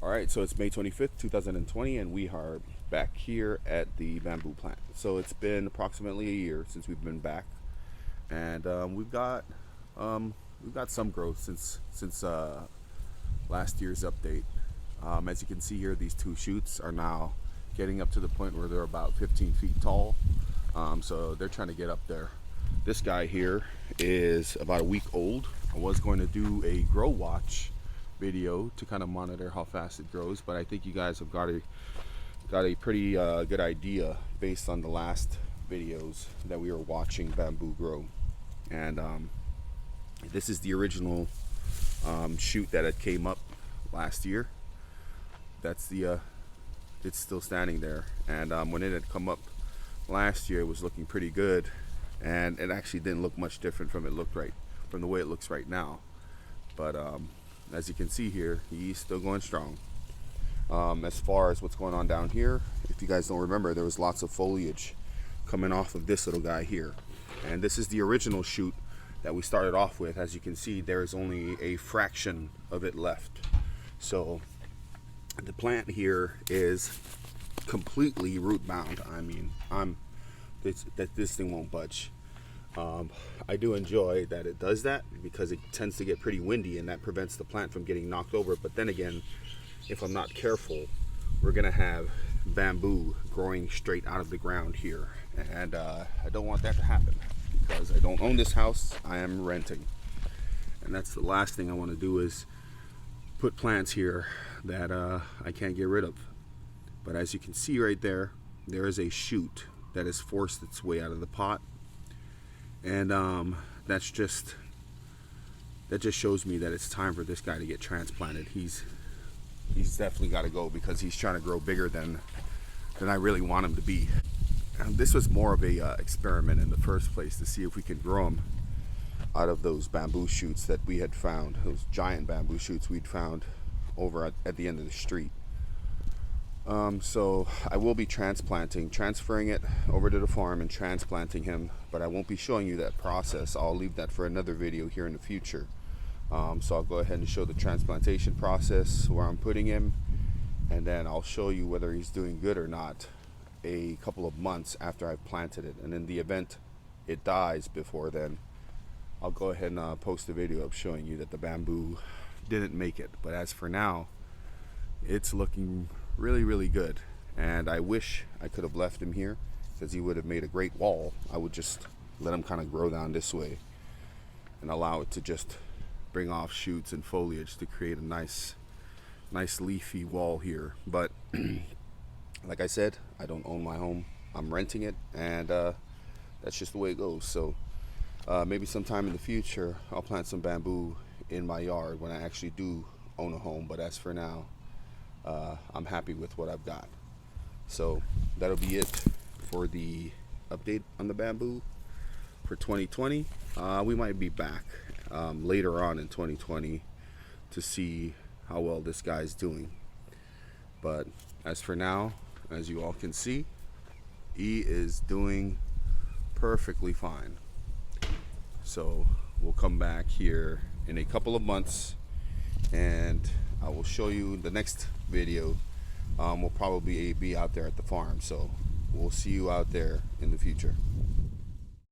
All right, so it's May 25th, 2020, and we are back here at the bamboo plant. So it's been approximately a year since we've been back, and we've got some growth since last year's update. As you can see here, these two shoots are now getting up to the point where they're about 15 feet tall. So they're trying to get up there. This guy here is about a week old. I was going to do a grow watch video to kind of monitor how fast it grows, but I think you guys have got a pretty good idea based on the last videos that we were watching bamboo grow. And this is the original shoot that had came up last year. That's the it's still standing there, and when it had come up last year, it was looking pretty good, and it actually didn't look much different from the way it looks right now. But as you can see here, he's still going strong. As far as what's going on down here, if you guys don't remember, there was lots of foliage coming off of this little guy here, and this is the original shoot that we started off with. As you can see, there is only a fraction of it left. So the plant here is completely root bound. I mean, this thing won't budge. I do enjoy that it does that, because it tends to get pretty windy and that prevents the plant from getting knocked over. But then again, if I'm not careful, we're gonna have bamboo growing straight out of the ground here, and I don't want that to happen, because I don't own this house, I am renting, and that's the last thing I want to do, is put plants here that I can't get rid of. But as you can see right there, there is a shoot that has forced its way out of the pot, and that just shows me that it's time for this guy to get transplanted. He's definitely got to go, because he's trying to grow bigger than I really want him to be. And this was more of a experiment in the first place, to see if we could grow him out of those bamboo shoots that we had found, those giant bamboo shoots we'd found over at the end of the street. So I will be transferring it over to the farm and transplanting him, but I won't be showing you that process. I'll leave that for another video here in the future. So I'll go ahead and show the transplantation process, where I'm putting him, and then I'll show you whether he's doing good or not a couple of months after I've planted it. And in the event it dies before then, I'll go ahead and post a video of showing you that the bamboo didn't make it. But as for now, it's looking really good, and I wish I could have left him here, because he would have made a great wall. I would just let him kind of grow down this way and allow it to just bring off shoots and foliage to create a nice leafy wall here. But like I said, I don't own my home, I'm renting it, and that's just the way it goes. So maybe sometime in the future I'll plant some bamboo in my yard when I actually do own a home. But as for now, I'm happy with what I've got. So that'll be it for the update on the bamboo for 2020. We might be back later on in 2020 to see how well this guy's doing. But as for now, as you all can see, he is doing perfectly fine. So we'll come back here in a couple of months, and I will show you the next video. We'll probably be out there at the farm, so we'll see you out there in the future.